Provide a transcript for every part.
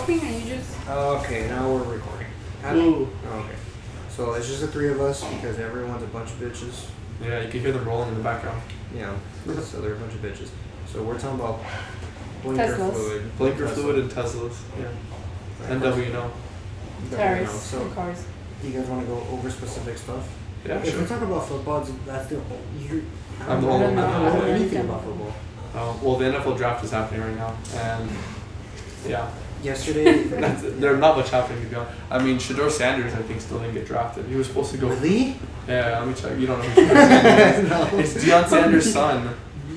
talking and you just... Okay, now we're recording. Ooh. Okay. So it's just the three of us because everyone's a bunch of bitches. Yeah, you can hear them rolling in the background. Yeah. So they're a bunch of bitches. So we're talking about blinker Teslas. fluid. Blinker Tesla. fluid and Teslas. Yeah. And WNO. Tires So and cars. do you guys want to go over specific stuff? Yeah, If sure. we talk about football, that's the you. I'm the I only don't one. know I anything don't about know. football. Well, the NFL draft is happening right now, and yeah, Yesterday. there's not much happening to be honest. I mean, Shador Sanders, I think, still didn't get drafted. He was supposed to go. Really? Yeah, let me check. You don't know who Shador Sanders is. No. It's Deion Sanders' son.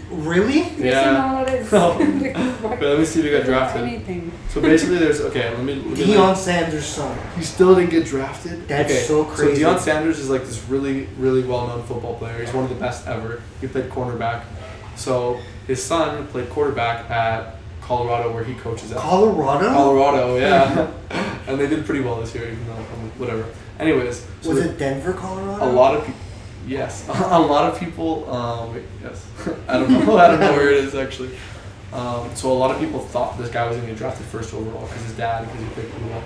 Really? Yes, you know what it is. No. But let me see if he got drafted. Anything. So basically, there's let me Deion Sanders' son. He still didn't get drafted. That's so crazy. So Deion Sanders is like this really, really well-known football player. He's one of the best ever. He played cornerback. So his son played quarterback at Colorado, where he coaches at. Colorado, yeah. And they did pretty well this year, even though whatever. Anyways, so was it Denver, Colorado? a lot of people. Yes, a lot of people. Yes, I don't know. I don't know where it is actually. So a lot of people thought this guy was going to get drafted first overall because his dad, because he played pretty well.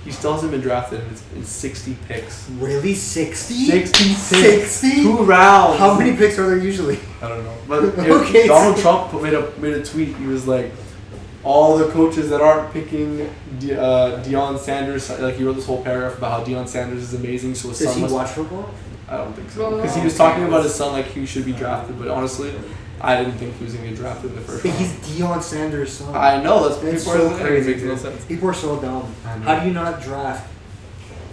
He still hasn't been drafted, and it's in 60 picks. Really, 60? 60 picks. 60? 2 rounds. How many picks are there usually? I don't know. But Okay, Donald Trump made a tweet. He was like, all the coaches that aren't picking Deion Sanders, like he wrote this whole paragraph about how Deion Sanders is amazing. So his Does son he must. watch football? I don't think so. Well, Because he was talking about his son like he should be drafted, but honestly, I didn't think he was going to get drafted in the first But round. he's Deion Sanders' son. I know, that's That's people are so saying. crazy. It makes no Dude. sense. People are so dumb. I know. How do you not draft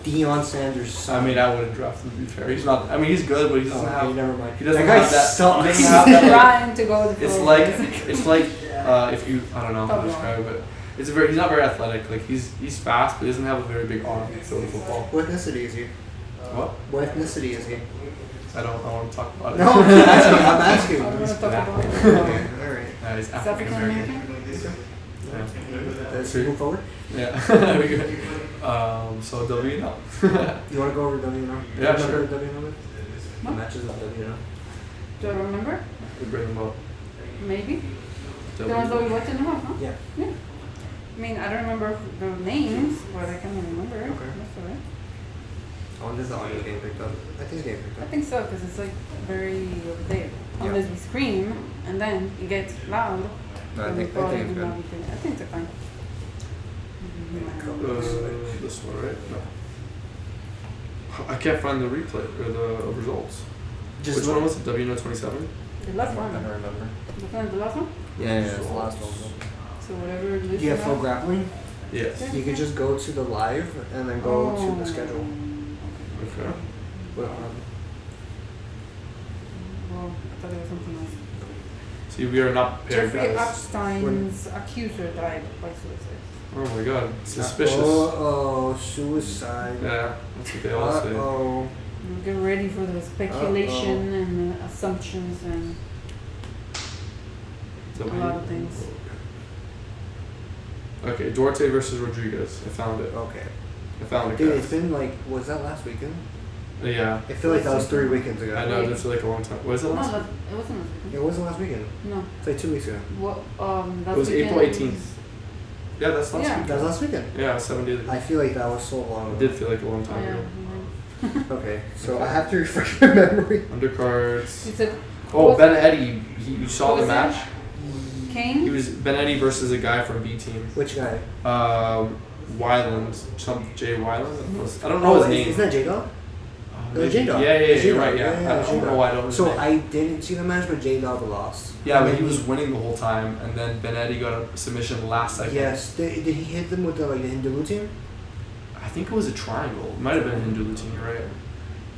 Deion Sanders' son? I mean, I wouldn't draft him to be fair. He's not. I mean, he's good, but he doesn't Okay, have. never mind. He doesn't that guy have that. sucks. He doesn't have that. Like, Trying to go the it's floor. like if you I don't know how to describe it, but he's not very athletic. Like he's fast, but he doesn't have a very big arm to throw the football. What ethnicity is he? What? What ethnicity is he? I want to talk about it. No, I'm asking. I want to talk black. about Okay, alright. He's Is African African American. American? Yeah. Let's move forward. Yeah. There we go. So WNO. You want to go over WNO? Yeah, Do you sure. remember WNO? The What? matches of WNO. Do I remember? We bring them up. Maybe. The ones that we watched in the house, huh? Yeah. Yeah. I mean, I don't remember the names, but I can remember. Okay. That's alright. Oh, this is the audio getting picked up. I think it's getting picked I up. think so, because it's like very over there. Yeah. Unless we scream, and then it gets loud. No, I then think we it's volume good. and everything. I think it's fine. This one, right? No. I can't find the replay or the results. Which one was it? WNO 27? The last one. I don't remember. The last one? Yeah, it's the last one. So whatever it Do is. you have full grappling? Yes. You could just go to the live and then go to the schedule. Okay. Well, Well, I thought it was something else. See, we are not prepared, Jeffrey guys. Epstein's accuser died by suicide. Oh my god, suspicious. Oh, suicide. Yeah, that's what they all say. Oh. Get ready for the speculation and assumptions and a lot of things. Okay, Duarte versus Rodriguez. I found it. Okay. I found it, Dude, guys. it's been like, was that last weekend? Yeah. I feel like that was 3 weekends ago. I know, it feel like a long time. Was it No, last it wasn't last weekend. It wasn't last weekend. No. It's like 2 weeks ago. Well, It was April 18th. Yeah, that's last Yeah. week. That was last weekend. Yeah, 7 days ago. I feel like that was so long It ago. did feel like a long Oh, time yeah. ago. Okay, so I have to refresh my memory. Undercards. He said, Oh, Ben Eddy. You saw Who the was match? He Kane? was Ben Eddy versus a guy from B Team. Which guy? Wyland. Jay Wyland? I don't know his name. Isn't that J-Dog? Maybe. J-Dog. Yeah, J-Dog. you're right, yeah. I don't J-Dog. know why I don't know his So name. I didn't see the match, but J-Dog lost. Yeah, And but then he was winning the whole time, and then Ben Eddy got a submission last second. Yes. Did he hit them with the Hindu team? I think it was a triangle. It might have been a Hindu team, you're right.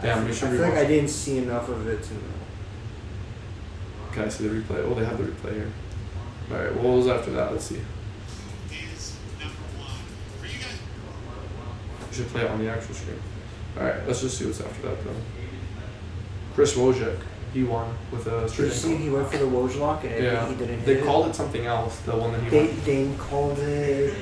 Yeah, I we should feel like I rewatch. didn't see enough of it to know. Can I see the replay? Oh, they have the replay here. Alright, what was after that? Let's see. We should play it on the actual screen. Alright, let's just see what's after that though. Chris Wojcik, he won with a Did straight you see ankle. he went for the Wojlock and Yeah, he didn't hit they it? called it something else, the one that he won. They called it,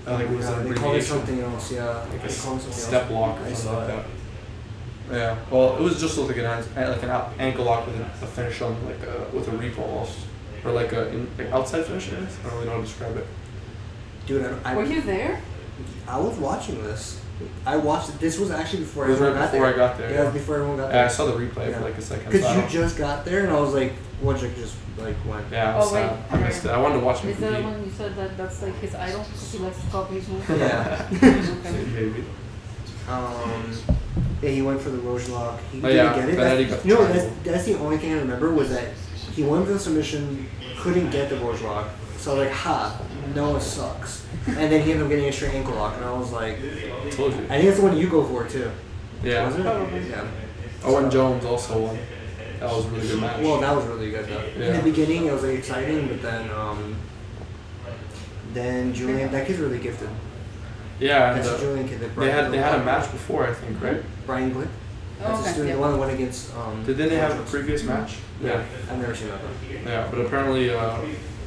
I think it was an they called it abbreviation. something else, yeah. Like a They called it something step else. block or I something saw like it. that. Yeah, well, it was just like an ankle lock with a finish on like with a reap almost. or like like outside finish. I guess. I don't really know how to describe it. Dude, Were you there? I was watching this. I watched it. This was actually before It was everyone right got before there. I got there. Yeah, it was before everyone got there. Yeah, I saw the replay Yeah. for like a second. Because so you just got there, and I was like, what, you just like went. Yeah, I was Oh, wait, sad. I missed it. I wanted to watch him Is that compete. when you said that that's like his idol because he likes to copy his moves? Yeah. Okay. Maybe. Yeah, he went for the Roche lock. He Oh, didn't yeah, get it. but Eddie got the No, triangle. that's the only thing I remember was that he went for the submission, couldn't get the Roche lock. So I was like, ha, Noah sucks. And then he ended up getting a straight ankle lock, and I was like, I told you. I think that's the one you go for too. Yeah. Was it? Probably. Yeah. Owen Jones also won. That was a really good match. Well, that was really good though. In Yeah. the beginning, it was like exciting, but then Julian, that kid's really gifted. yeah, and That's the Julian kid that they Brian had a Glick- match before, I think, right? Brian Glick. That's Oh, his okay. student, Yeah. the one that went against. Didn't they have a Jones. previous match? Yeah, I've never seen that one. Yeah, but apparently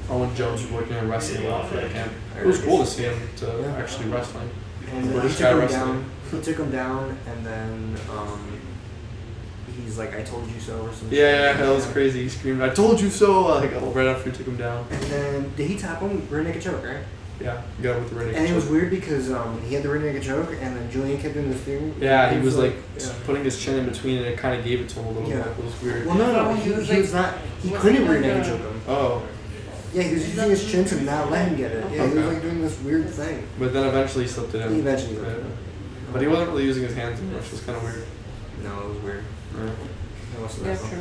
Owen Jones was working on wrestling a lot for that camp. It was cool to see him to Yeah. actually wrestling. And he British took guy him wrestling. down. He took him down, and then he's like, "I told you so," or something. Yeah, that was crazy. He screamed, "I told you so!" Like right after he took him down. And then did he tap him rear naked choke, right? Yeah, he got him with the ring. And it was weird because he had the rear naked choke, and then Julian kept doing this thing. Yeah, he was like yeah. putting his chin in between, and it kind of gave it to him a little Yeah. bit. It was weird. Well, no, So he he was was like- not. He was couldn't he rear like naked a- choke him. Oh, Yeah, he was using his chin to not let him get it. Yeah, he was Okay. like doing this weird thing. but then eventually he slipped it in. He eventually Yeah. did it. But he wasn't really using his hands much. It was kind of weird. No, it was weird. Yeah. That was Yeah, awesome. true.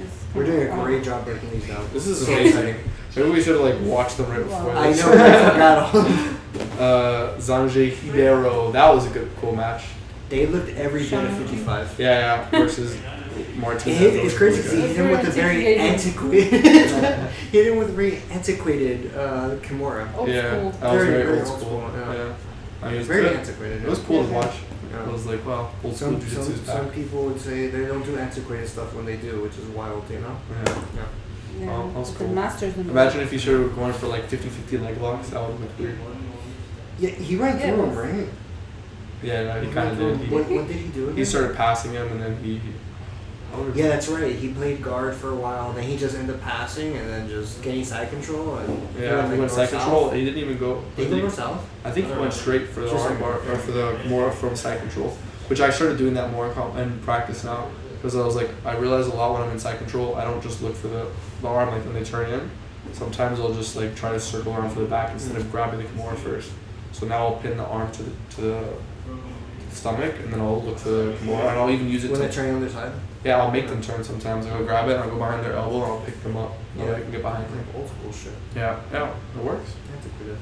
It's We're doing a kind of- great job breaking these down. This is So amazing. exciting. Maybe we should have like watched them right before I this. know, I forgot all. Zanje Hidero. That was a cool match. They looked every bit of 55. Yeah, versus Martinez. It's crazy because he hit him with a very antiquated. Hit him with a very antiquated Kimura. Old Yeah, school. that was Very, very very old old school. school, yeah. I mean, it was Very good. antiquated. It was cool to Yeah. watch. Yeah. It was like, wow, old school jiu-jitsu is Some back. people would say they don't do antiquated stuff when they do, which is wild, you know? Yeah. Yeah. Yeah, Oh, that was the cool. masters and Imagine if you should have gone for like 50-50 leg locks. That would have looked weird. Yeah, he ran Yeah, through it him, was- right? Yeah, no, he kind of did. What did he do again? He started passing him, and then he Yeah, that's right. He played guard for a while, then he just ended up passing and then just getting side control. And Yeah, he went side control. He didn't even go. Did he go south? I think he went straight for the Just arm bar, or for the more from side control, which I started doing that more in practice now. Because I was like, I realize a lot when I'm in side control, I don't just look for the arm like when they turn in. Sometimes I'll just like try to circle around for the back instead of grabbing the Kimura first. So now I'll pin the arm to the stomach, and then I'll look for the Kimura, and I'll even use it When to. they turn on their side? Yeah, I'll make them turn sometimes. I'll grab it and I'll go behind their elbow and I'll pick them up. Yeah, I can get behind them. Old school shit. Yeah, it works. Antiquated.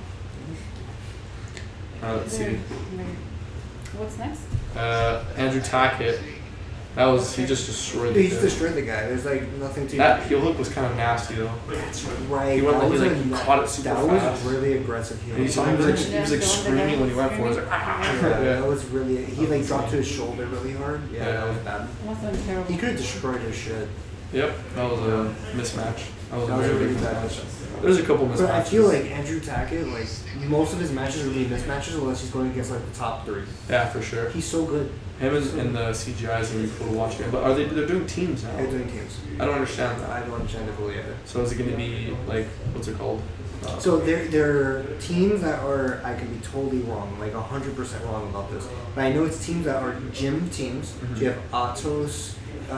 Let's see. What's next? Andrew Tackett. He just destroyed He the just kid. destroyed the guy. There's like nothing to That heel hook was kind of nasty though. That's right. He went That like was he a- caught it super That fast. was really aggressive heel. And you saw him he was like screaming when he went for it. He was like, Yeah, yeah. that was really. He like dropped to his shoulder really hard. Yeah, that was bad. Must have been terrible. He could have destroyed his shit. Yep, that was a mismatch. That was a That was very a really big bad mismatch. match. There's a couple mismatches. But I feel like Andrew Tackett, like most of his matches are really mismatches unless he's going against like the top 3. Yeah, for sure. He's so good. Him and the CGI is gonna be cool to watch again. But they're doing teams now? They're doing teams. I don't understand that. I don't understand it fully either. So is it gonna be like what's it called? So they're teams that are, I could be totally wrong, like 100% wrong about this, but I know it's teams that are gym teams. Mhm. So you have Atos,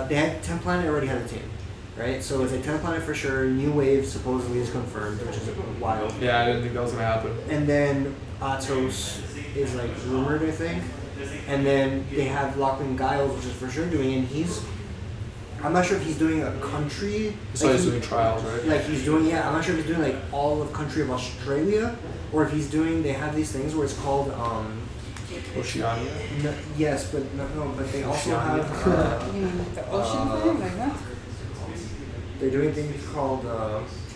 they had 10 Planet already had a team, right? So it's like 10 Planet for sure. New Wave supposedly is confirmed, which is wild. Yeah, I didn't think that was gonna happen. And then Atos is like rumored, I think. And then they have Lachlan Giles, which is for sure doing, and I'm not sure if he's doing a country. So like he's he- doing trials, right? Like he's doing, yeah, I'm not sure if he's doing like all of country of Australia, or if he's doing, they have these things where it's called, Oceania. yes, but but they also Oceania. have, You mean the ocean thing? Like that? they're doing things called,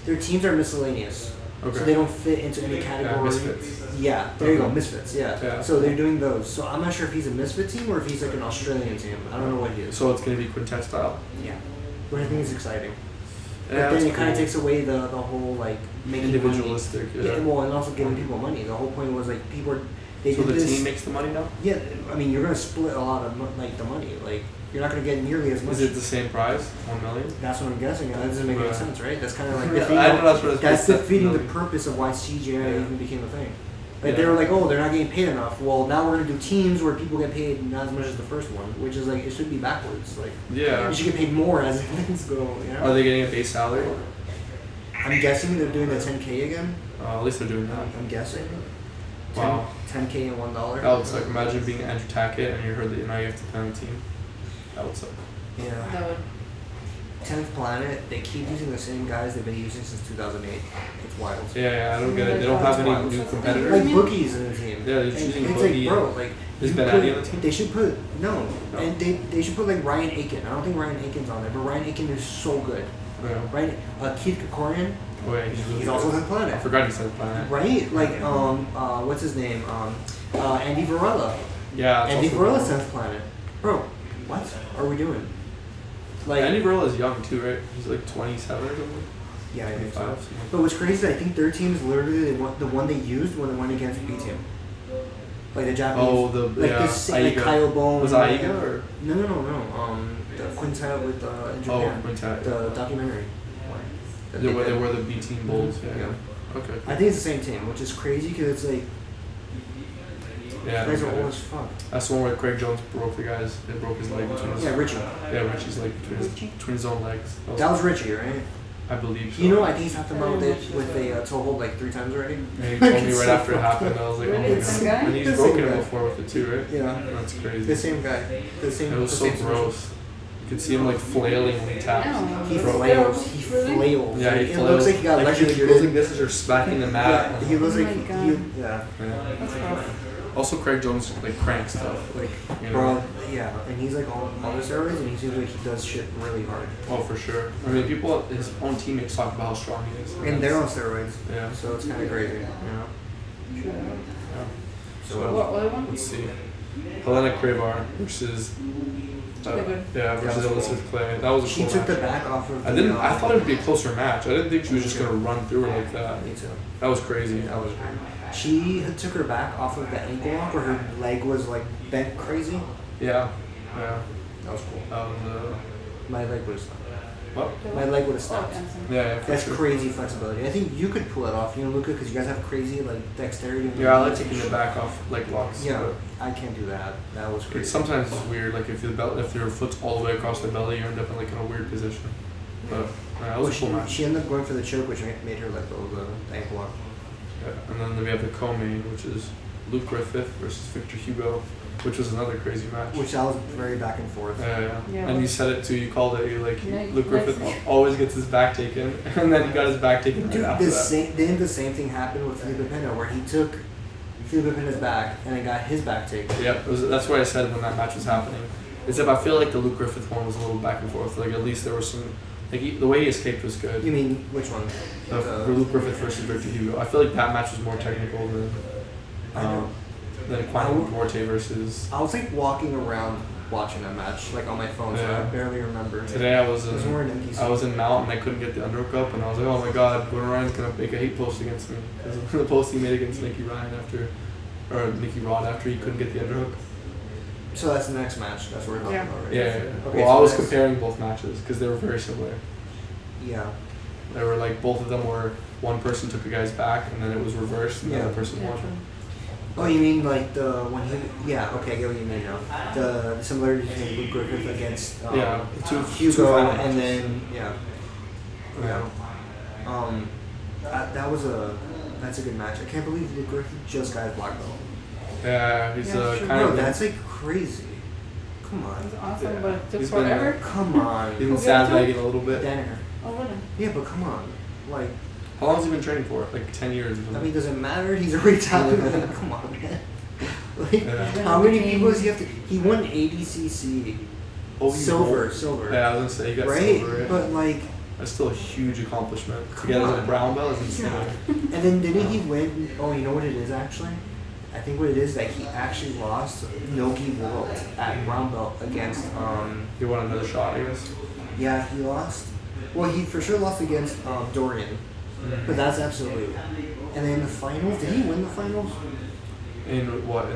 their teams are miscellaneous. Okay. So they don't fit into any category. Misfits. Yeah, there you go, Okay. Misfits, yeah. Yeah. So they're doing those. So I'm not sure if he's a Misfit team or if he's like an Australian team. I don't know what he is. So it's gonna be quintet style. Yeah. But I think it's exciting. But Yeah, then that's it kind of cool. takes away the whole like making Individualistic, money. yeah. Well, and also giving people money. The whole point was like people are, they So did the this. team makes the money now. Yeah, I mean you're gonna split a lot of like the money. Like You're not going to get nearly as much. Is it the same price? 1 million? That's what I'm guessing. That doesn't make any Right. sense, right? That's kind of like Yeah, defeating, I know that's what it's that's supposed to- defeating the no. purpose of why CGI Yeah. even became a thing. Like Yeah. they were like, oh, they're not getting paid enough. Well, now we're gonna do teams where people get paid not as much as the first one, which is like it should be backwards. Like Yeah. you should get paid more as things go. You know? Are they getting a base salary? I'm guessing they're doing the 10K again. At least they're doing that. I'm guessing. Wow. 10K and $1. That would suck. Imagine being Andrew Tackett and you heard that now you have to play on the team. That would suck. Yeah. That would. 10th Planet. They keep using the same guys they've been using since 2008. It's wild. Yeah, I don't get it. They don't have any Wild. new Like competitors. bookies in the team. Yeah, they're And choosing it's Boogie. like, bro, like Is you Ben put- Addy on the team? They should put no, No. and they should put like Ryan Aiken. I don't think Ryan Aiken's on there, but Ryan Aiken is so good. Yeah. Right? Keith Kokorian, Oh, yeah, he's really he's good. also 10th I Planet. forgot he said Planet. Right? Like what's his name? Andy Varela. Yeah. it's Andy also Varela's cool. 10th Planet. Bro, what are we doing? Like Andy Varela is young too, right? He's like 27 or something. yeah, I think so. 25. something. But what's crazy is I think their team is literally the one they used when they went against B team. Like the Japanese. Oh, the like yeah. this, like Aiga. Kyle Bone. Was that Aiga or? No. The quintet with in Oh, Japan. Quintet. The documentary. That They they were did. the B team Bulls. Yeah. Yeah. Okay. I think it's the same team, which is crazy because it's like Yeah. you guys are okay. old as fuck. That's the one where Craig Jones broke the guys. They broke his leg between his. Yeah, Richie. Yeah, Richie's leg between his own legs. That was Richie, right? I believe so. You know, I think he's talked about it with a toe hold like 3 times already. And he told me It's right so after it fucked happened, up. I was like, Really? oh my It's god. the guy? And he's The broken same it guy. before with it too, right? Yeah. That's crazy. The same guy. The same. It was the so same solution. gross. You could see him like flailing when he taps. No. He Bro. flails. He Really? flails. Yeah, he It flails. looks like he got like, he goes like electrocuted. this as you're smacking the Yeah, mat. he looks Oh like my God. yeah. Yeah. That's rough. Also, Craig Jones like crank stuff, like you know. Bro, yeah, and he's like on other steroids, and he seems like he does shit really hard. Oh, for sure. I mean, people, his own teammates talk about how strong he is. And they're on steroids, Yeah. so it's kind of crazy, you know. Sure. Yeah. So what other one? Let's see. Helena Cravar versus. They're good. Yeah, versus That was Elizabeth Clay. That was a She cool took match. the back off of. I didn't. I thought it would be a closer match. I didn't think she was just gonna run through her like that. Me too. That was crazy. That was great. She took her back off of the ankle lock where her leg was like bent crazy. Yeah. Yeah. That was cool. That was. My leg would have stopped. What? My leg would have Oh, stopped. Anderson. Yeah. Yeah. For That's sure. crazy flexibility. I think you could pull it off, you know, Luca, because you guys have crazy like dexterity. Yeah, I like taking the back off leg locks. Yeah, but I can't do that. That was crazy. sometimes it's weird. Like if your foot's all the way across the belly, you end up in like in a weird position. But that was a cool match. She ended up going for the choke, which made her let go of the ankle lock. Yeah. And then we have the co-main, which is Luke Griffith versus Victor Hugo, which was another crazy match. Which I was very back and forth. Yeah. Yeah. And you said it too. You called it. You like Yeah, Luke like- Griffith always gets his back taken, and then he got his back taken right Dude, after that. didn't the same thing happen with Felipe Pena, where he took Felipe Pena's back and then got his back taken? Yep, that's what I said when that match was happening. Except I feel like the Luke Griffith one was a little back and forth. Like at least there was some, like the way he escaped was good. You mean which one? For Luke Griffith versus Victor Hugo, I feel like that match was more technical than I know. Quantum Duarte versus. I was like walking around watching that match, like on my phone, so Yeah. I barely remember. Today I was It was more an empty I was in Mount and I couldn't get the underhook up, and I was like, oh my god, Gordon Ryan's gonna make a hate post against me because of the post he made against Nicky Ryan or Nicky Rod after he couldn't get the underhook. So that's the next match. That's what we're talking Yeah. about, right? Yeah. Okay, Well, I so was next- comparing both matches because they were very similar. Yeah. They were like both of them were one person took a guy's back and then it was reversed and the Yeah. other person Yeah, won. true. Oh, you mean like the when he? Yeah. Okay, I get what you mean now. The similarity between Luke Griffith against Yeah, two Hugo, final and matches. then yeah. Yeah. That's a good match. I can't believe Luke Griffith just got his black belt. Yeah, he's Yeah, sure. kind Bro, of that's like crazy. Come It's on. awesome, Yeah. but it took He's been forever. Come on. he's been Who gets sandbagging a little bit. Danaher. Oh, really? Yeah, but come on. Like, How long has he been training for? Like 10 years or something. I mean, does it matter? He's already top. Come on, man. Like, Yeah. how many people does he have to? He won ADCC. Oh, he silver. won. Yeah, I was gonna say he got Right? silver. Right? But like, That's still a huge accomplishment. To Come get as a on. brown belt is insane. yeah. And then didn't he win? Oh, you know what it is actually? I think what it is that he actually lost Nogi World at brown belt against He won another shot, I guess. yeah, he lost. Well, he for sure lost against Dorian, but that's absolutely. And then the finals, did he win the finals? In what?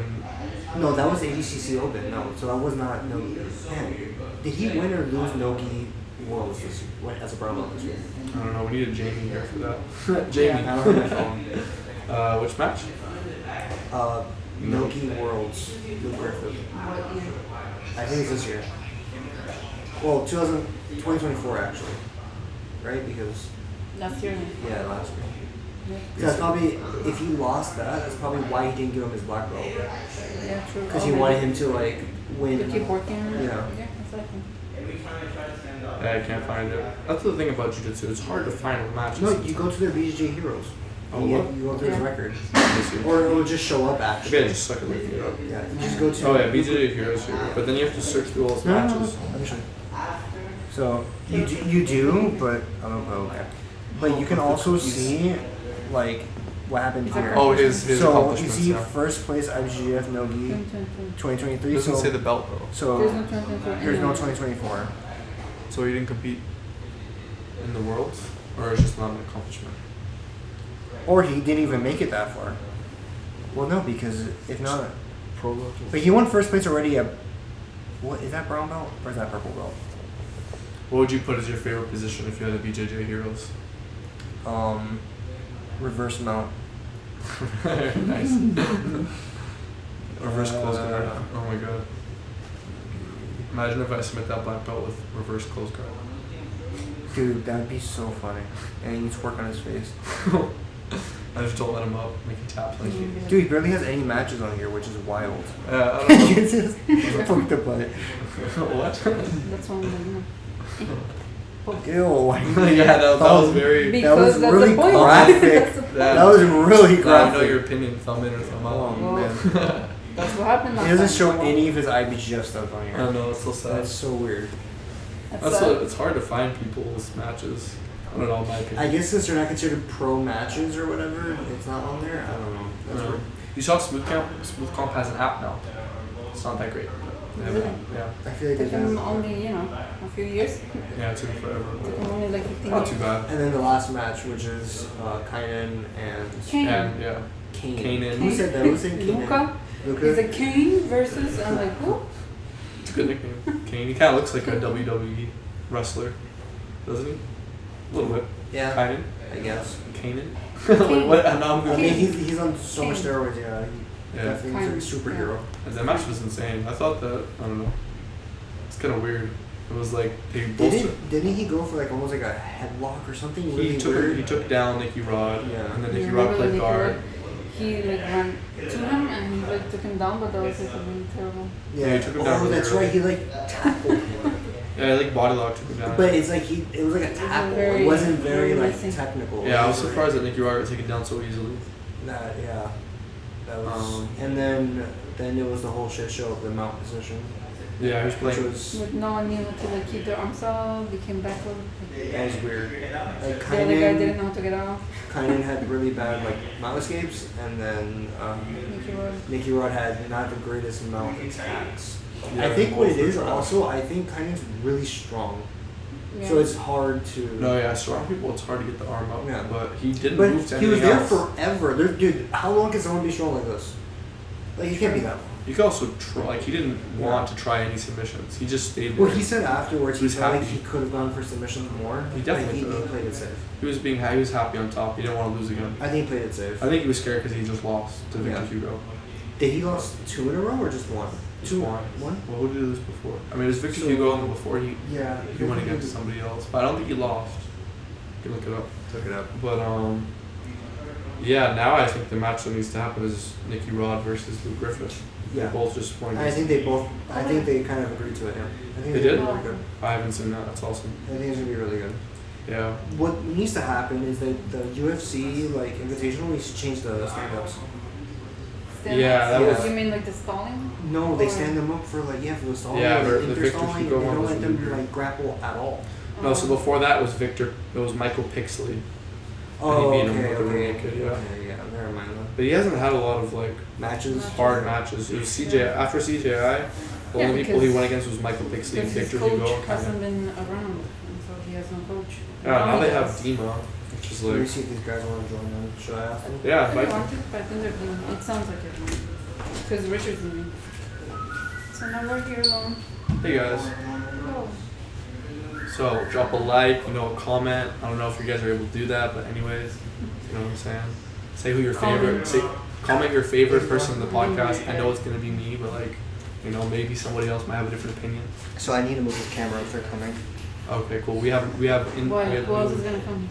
No, that was the ADCC Open. No, so that was not no. Man, did he win or lose Nogi Worlds this year, as a brown belt this year? I don't know. We needed Jamie here for that. Jamie. I don't have my phone. Which match? Nogi Worlds, Luke Griffith. What year? I think it's this year. Well, 2024 actually, right? Because Last year. yeah, last year. Yeah, That's probably if he lost that. That's probably why he didn't give him his black belt. yeah, true. Because he wanted him to like win. to keep working on it. Yeah. Yeah, exactly. Yeah, I can't find it. That's the thing about jiu-jitsu. It's hard to find matches. No, you go to their BJJ Heroes. Oh, you, what? you go through his Yeah. record, Let me see. or it'll just show up Maybe I actually. just suck at looking it up. Yeah, you just go to. Oh yeah, BJJ Heroes here. But then you have to search through all his No, no, matches. no, let me show you. So you do, but I don't know. Okay. But you can also see like what happened His here. Oh, his So you accomplishments. see Yeah. first place IBJJF Nogi 2022. 2023. It doesn't So say the belt though. so There's no 2022. there's no anywhere. 2024. So he didn't compete in the worlds, or it's just not an accomplishment. Or he didn't even make it that far. Well, no, because if not, Pro level. but he won first place already at. What is that, brown belt or is that purple belt? What would you put as your favorite position if you had a BJJ Heroes? Reverse mount. Nice. Reverse close guard. Oh my god. Imagine if I submit that black belt with reverse close guard. Dude, that'd be so funny. And he needs to work on his face. I just don't let him up. Make him tap like you. Dude, he barely has any matches on here, which is wild. I don't know. It's just poke the butt. What? That's one of them. Ew. Yeah, that was very. Because that's really the point. graphic. That's the point. That was really I know graphic. your opinion. Thumb in or thumb out. Oh, man. That's what happened last He doesn't time. show any of his IBGF stuff on I here. know, it's so sad. That's so weird. That's what, it's hard to find people's matches. I don't know, in my opinion. I guess since they're not considered pro matches or whatever, it's not on there. I don't know. That's No. weird. You saw Smooth Camp? Smooth Comp has an app now. It's not that great. But they have an Really? app. Yeah. I feel like they Took him have. only, a few years. Yeah, it took forever. Took But him only like 15 not years. too bad. And then the last match, which is Kynan and Kane. And yeah. Kane. Kanan. Who said that? Who said Kanan? Luca. Luca? Is it Kane versus? I'm like, who? It's a good nickname. Kane. He kind of looks like a WWE wrestler, doesn't he? A little bit. Yeah, Kanan. I guess. Kanan. Kane. What? Now I'm I good. mean, he's on so much Kane. steroids. Yeah, he Yeah. definitely is a superhero. And that match was insane. I thought that, I don't know. It's kind of weird. It was like they both. Didn't he go for like almost like a headlock or something? Really He took weird? he took down Nicky Rod, Yeah. and then Nicky Yeah, Rod remember played Nicky guard. Rod? He like ran to him and he like took him down, but that was like really terrible. Yeah, he took him down Oh, really that's early. right. He like tackled him. Yeah, like body lock took him down. But it's like it was like a tackle. very- It wasn't very like very technical. Yeah, I was surprised that Nicky Rod got taken down so easily. That yeah. That was. And then it was the whole shit show of the mount position, Yeah, he was which playing. was But no one knew how to like keep their arms up. They came back over. that was weird. Like The other guy didn't know Kynan how to get off. had really bad like mount escapes, and then Nicky Rod. Nicky Rod had not the greatest mount attacks. Yeah, I think what it both is were bad. also, I think Kynan's really strong, Yeah. so it's hard to. No, yeah, strong people, it's hard to get the arm up. Yeah. But he didn't But move to he was anything there else. forever. Dude, how long can someone be strong like this? Like, you can't be that long. You could also try, like, he didn't want to try any submissions. He just stayed there. Well, he said afterwards He was he felt like happy. he could have gone for submissions more. He definitely Like, could he have. played it safe. He was being he was happy on top. He didn't want to lose again. I think he played it safe. I think he was scared because he just lost to Victor Yeah. Hugo. Did he lost 2 in a row or just 1? Just one. One? Well, who did he lose before? I mean, it was Victor So- Hugo, and before Yeah. he went against somebody else. But I don't think he lost. You can look it up. Took it up. But yeah. Now I think the match that needs to happen is Nicky Rod versus Lou Griffith. Yeah. They both just won I against. think they both. I think they kind of agreed to it. Yeah. I think They it's did? gonna be really good. I haven't seen that. That's awesome. I think it's gonna be really good. Yeah. What needs to happen is that the UFC like invitational needs to change the stand-ups. Stand Yeah, up. that was- You mean like the stalling? No, they Or- stand them up for like for the stalling. Yeah, like, the if they're Victor stalling, Hugo they one don't was let them weird. like grapple at all. No, so before that was Victor. It was Michael Pixley. Oh, beat okay, him with a okay, rear naked, yeah. yeah. Never mind then. But he hasn't had a lot of like Matches. hard matches. It was CJ after CJI. The Yeah, only people he because- went against was Michael Pixley and Because his Victor coach Hugo. hasn't been around, and so he has no coach. Yeah, now he they have does. Dima Which is Let me like, see if these guys want to join in. Should I ask them? yeah, I invite want them. it, but I think they're doing. It sounds like they're doing. Because Richard's in me. So now we're here alone. Hey guys. Oh. So drop a like, you know, a comment. I don't know if you guys are able to do that, but anyways, you know what I'm saying. Say who your favorite. Comment your favorite person in the podcast. I know it's gonna be me, but like, you know, maybe somebody else might have a different opinion. So I need to move the camera if they're coming. Okay, cool. We have Why? Who else is gonna come?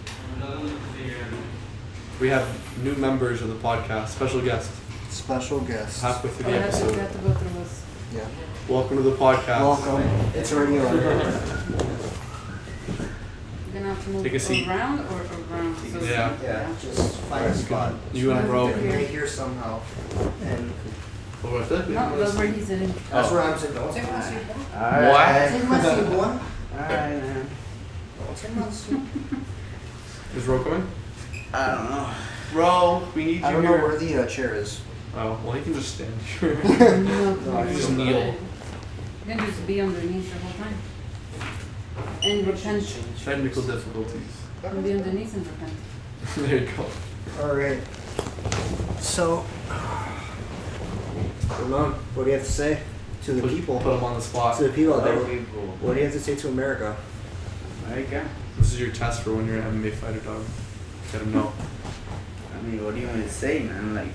we have new members of the podcast, special guest, Special guest. halfway through Oh, the you have to episode. go through us. Yeah. Welcome to the podcast. Welcome. It's already on. You're gonna have to move Take a seat. around or around. So Yeah. Yeah. Just find a spot. You and bro. Right here somehow. And Oh, I feel like we No, can that's where listen. he's sitting. that's where I'm sitting. Don't take my seat, boy. What? Take my seat, boy. Alright, man. Don't take my seat. Is Ro coming? I don't know. Ro, we need you I don't know here. where the chair is. Oh, well, he can just stand here. No, I you just kneel. You can just be underneath the whole time. And repent. Technical difficulties. And be underneath and repent. There you go. Alright. So, Ramon, what do you have to say to the people? Put him on the spot. To the people out there. Other people. What do you have to say to America? America? This is your test for when you're an MMA fighter, dog. Let him know. I mean, what do you want to say, man? Like,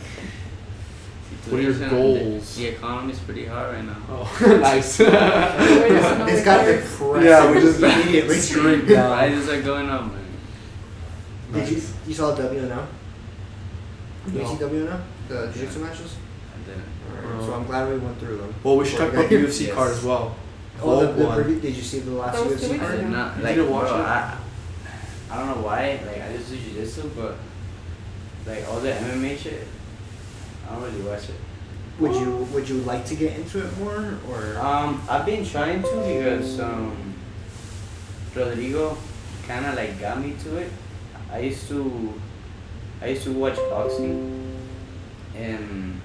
What are your situation, goals? The economy's pretty hard right now. Oh, nice. It's got the press. Yeah, we just immediately straight down. Prices are going up, man. Did you saw WNO? Did you No. see WNO? The Jiu-Jitsu matches? I didn't. Alright, so I'm glad we went through them. Well, we should talk about the UFC Yes. card as well. Oh, the Vogue won. preview, did you see the last That was 2 UFC weeks I card? did not. You Like, didn't watch bro, it? I don't know why. Like, I just do jiu-jitsu, but like all the MMA shit, I don't really watch it. Would you like to get into it more or? I've been trying to because Rodrigo kind of like got me to it. I used to watch boxing, and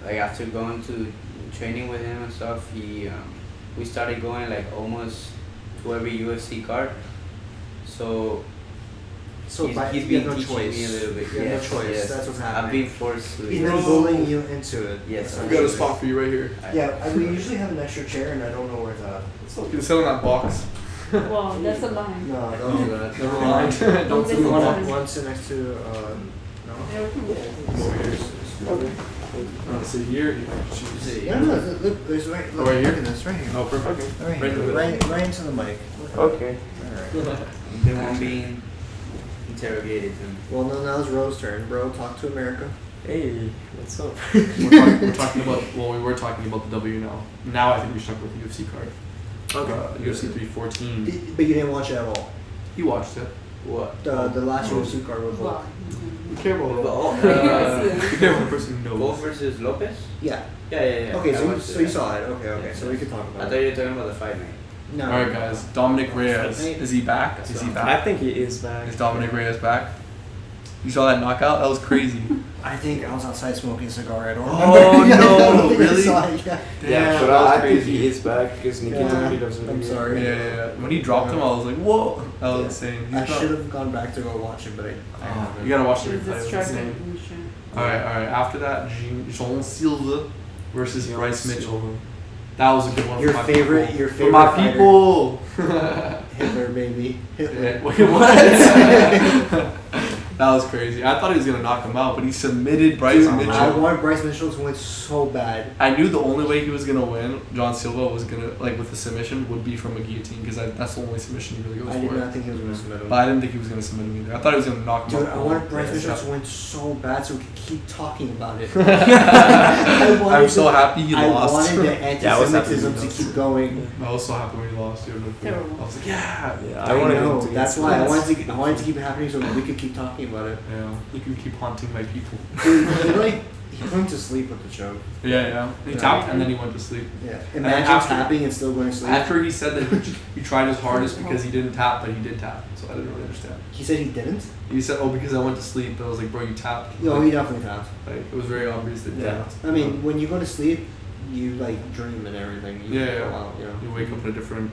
like after going to training with him and stuff, we started going like almost to every UFC card. So So he's you been have no teaching choice. me a little bit. You have Yes, no choice. yes. That's what's I've happening. been forced to. He's it. been bullying you into it. Yes, We got a spot for you right here. Yeah, we usually have an extra chair, and I don't know where it's at. You can sit on that box. Well, that's a line. No, don't do that. Never mind. Don't Don't sit listen on to that him. One sit next to no. Yeah, we can go. box. Sit here. Jeez. Yeah, no, look, there's right. Oh, right here? Look at this, right here. Oh, perfect. Right Right in the here, middle. right into the mic. Okay. All right. The one being interrogated him. Well, no, now it's Ro's turn. Bro, talk to America. Hey, what's up? We're talking about, well, we were talking about the WNO. Now I think we should talk about the UFC card. UFC 314. But you didn't watch it at all. He watched it. What? The last UFC card was Well, Be careful. Oh, Be careful the person who Wolf knows. versus Lopez? Yeah. Yeah. Okay, I so watched so it. you saw it. Okay, okay. Yeah. So we can talk I about thought it. you were talking about the fight night. No. Alright, guys. Dominic Reyes. Is he back? Is he I back? think he is back. Is Dominic Reyes back? You saw that knockout? That was crazy. I think I was outside smoking a cigar. I don't Oh, remember. no, I don't think I really? saw it, yeah. Yeah, but that was I think crazy. he is back because Nikki Yeah. told me he doesn't. I'm sorry. Yeah. When he dropped him, I was like, whoa. That was Yeah. insane. He's I not- should have gone back to go watch it, but I Oh, haven't. you gotta watch He the was replay. It was distracted insane. and shit. Alright. After that, Jean Silva versus Jean Bryce Mitchell. Silva. That was a good one. Your for my favorite- people. your For favorite my fighter. people. Hitler, baby. Hitler. Yeah, wait, what? That was crazy. I thought he was gonna knock him out, but he submitted Bryce Dude, Mitchell. I want Bryce Mitchell to win so bad. I knew the only way he was gonna win, John Silva was gonna like with the submission would be from a guillotine because that's the only submission he really goes I did for. not think he was going to submit him. But I didn't think he was gonna submit him either. I thought he was gonna knock him Dude, out. I wanted Bryce Yeah. Mitchell to win so bad so we could keep talking about it. I I'm so happy he lost. I wanted the Yeah, I was happy anti-Semitism he to lost. keep going. I was so happy when he lost. Dude. Terrible. I was like, yeah. Yeah, I wanted him know. to get That's why I split. wanted to keep it happening so we could keep talking about it. Yeah. You can keep haunting my people. Dude, he went to sleep with the choke. Yeah. He Yeah. tapped and then he went to sleep. Yeah. Imagine after- tapping and still going to sleep. After he said that he tried his hardest because he didn't tap, but he did tap. So I didn't really understand. He said he didn't? He said, "Oh, because I went to sleep." But I was like, "Bro, you tapped." No, he definitely tapped. Like it was very obvious that he Yeah. tapped. I mean, when you go to sleep, you like dream and everything. You Yeah. go out, you know. You wake up in a different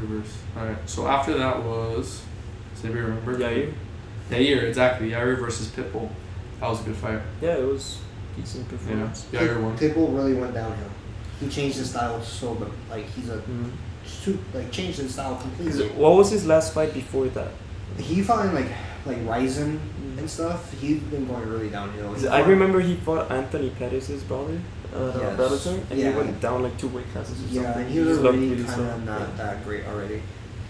universe. All right. So after that was Does anybody remember? Yair? Yair, exactly. Yair versus Pitbull. That was a good fight. Yeah, it was decent performance. Yeah, Yair won. Pitbull really went downhill. He changed his style so, but like he's a changed his style completely. What was his last fight before that? He fought in like Ryzen and stuff. He's been going really downhill. I remember he fought Anthony Pettis' brother, Yes. Bellator, and Yeah. he went down like 2 weight classes or Yeah, something. and he was just looked already really kind slow. of not that great already.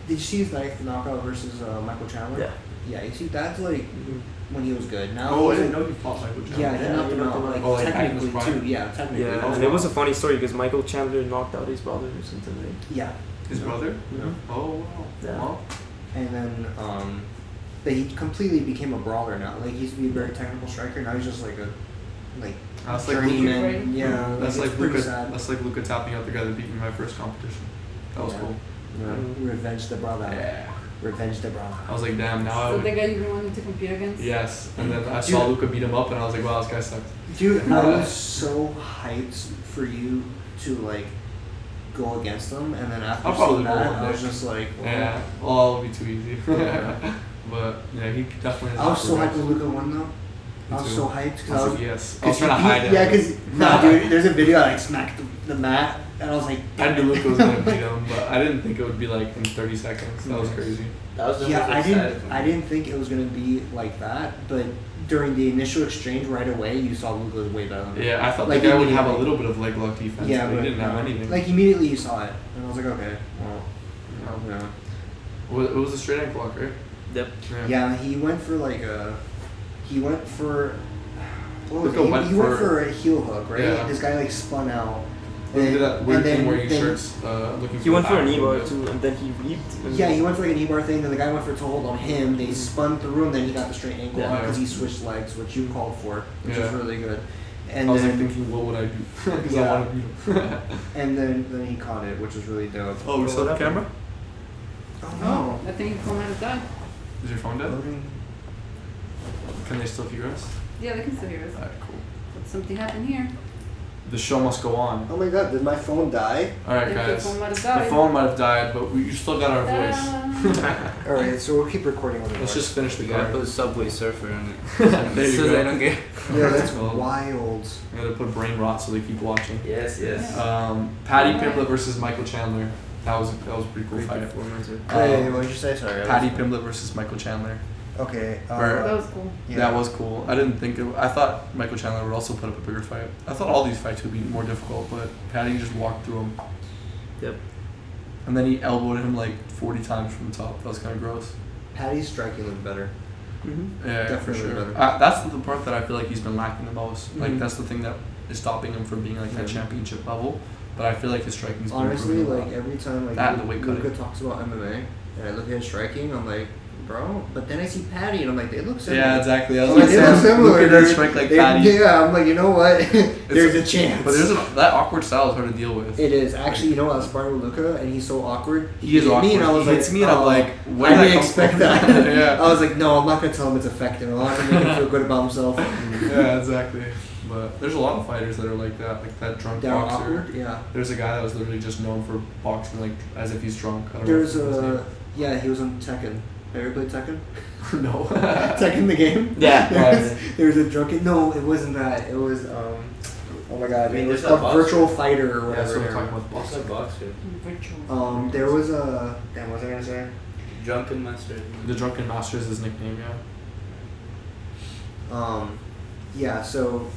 Did you see his knockout versus Michael Chandler? Yeah. Yeah, you see that's like Mhm. when he was good. Now Oh, I he's didn't like, know he fought Michael Chandler. yeah, he Yeah, knocked he him knocked out him like out. Oh, like, back in his technically prime? too. Yeah, technically. Yeah, Oh, and it was a wow. funny story because Michael Chandler knocked out his brother or something, right? Yeah. His brother? Mhm. Oh, wow. Yeah. Wow. And then but he completely became a brawler now. Like he used to be a very technical striker. Now he's just like a That's like journeyman. Luka. Yeah, That's it's like pretty Luka. sad. That's like Luka tapping out the guy that beat me in my first competition. That was Yeah. cool. Mhm. Revenge the brother. Yeah. Revenge the brother. I was like, damn. Now I So would. the guy you've been wanting to compete against? Yes. And then I saw Luka beat him up, and I was like, wow, this guy sucks. Dude, I was so hyped for you to like go against them, and then after I'll probably seeing go that, one I was day. just like, well, Yeah. Well, it'll be too easy. Yeah. But yeah, he definitely. Is I was so up hyped for when Luca won though. I Me was too. so hyped it. because I was like, yes. I was 'cause trying to he hide beat- it. Yeah, because nah, dude, there's a video I like smacked the mat, and I was like, I knew Luka was gonna beat him, but I didn't think it would be like in 30 seconds. That was crazy. That was the Yeah, most I exciting didn't. for I me. didn't think it was gonna be like that, but during the initial exchange right away, you saw Luca was way better than him. Yeah, I thought Like, the guy would have a immediately. little bit of leg lock defense, Yeah, but but he didn't have no. anything. Like immediately you saw it, and I was like, okay, well, yeah. It was a straight ankle lock, right? Yep. Yeah, he went for like a. He went for. What was Luka it? went He went for- for a heel hook, right? Yeah. This guy like spun out. He did that weird and then- thing where he then- shirts looking. He went for the a back knee a bar little bit. too, and then he reaped. and- Yeah, he went for like a knee bar thing. Then the guy went for a toe hold on him. They spun through him. Then he got the straight ankle Yeah. because he switched legs, which you called for, which was Yeah. really good. And I was like then thinking, what would I do? Because I Yeah. want to beat him. and then he caught it, which was really dope. Oh, we still have the camera? Oh I think your phone might have died. Is your phone no! dead? Loading. Can they still hear us? Yeah, they can still hear us. Alright, cool. But something happened here. The show must go on. Oh my God! Did my phone die? Alright, The guys. phone might have The died. phone might have died, but you still got our voice. Ta-da. All right, so we'll keep recording on the Let's just finish the We gotta card. put a Subway Surfer on it. There you so go. they don't get. Yeah, that's Well, wild. I gotta put brain rot so they keep watching. Yes, yes. Patty Pimblett versus Michael Chandler. That was a pretty cool Great fight. performance. Hey, what did you say? Sorry. Patty Pimblett versus Michael Chandler. Okay. Where- That was cool. That was cool. I didn't think I thought Michael Chandler would also put up a bigger fight. I thought all these fights would be more difficult, but Patty just walked through them. Yep. And then he elbowed him like 40 times from the top. That was kind of gross. Patty's striking looked better. Mm-hmm. Yeah, Definitely for sure. better. That's the part that I feel like he's been lacking the most. Like Mhm. that's the thing that is stopping him from being like that Yeah. championship level. But I feel like his striking's been Honestly, improving a like lot. every time like That and the weight Luka cutting. talks about MMA and I look at his striking, I'm like, bro. But then I see Patty and I'm like, they look similar. Yeah, exactly. I was I'm like, gonna they say, look similar. look at that dude. strike like They- Patty. Yeah, I'm like, you know what? There's a chance. But that awkward style is hard to deal with. It is actually. You know, I was sparring with Luka and he's so awkward. He is hit awkward. me and I was He like, hits me and I'm oh, like, where I did didn't that come expect from? that. Yeah. I was like, no, I'm not gonna tell him it's effective. I'm not gonna make him feel good about himself. Yeah, exactly. But there's a lot of fighters that are like that drunk They're boxer. awkward. Yeah. There's a guy that was literally just known for boxing like as if he's drunk. I don't There's know if that's his yeah, he was on Tekken. Have you ever played Tekken? name. No. Tekken the game? Yeah. There was a drunken. No, it wasn't that. It was oh my god, I mean, it was there's a called boxer. Virtual Fighter or Yeah, whatever. so we're talking about What's boxing. a boxer? Virtual. There was a damn. What was I gonna say? Drunken Master. The Drunken Master is his nickname, yeah. Yeah. So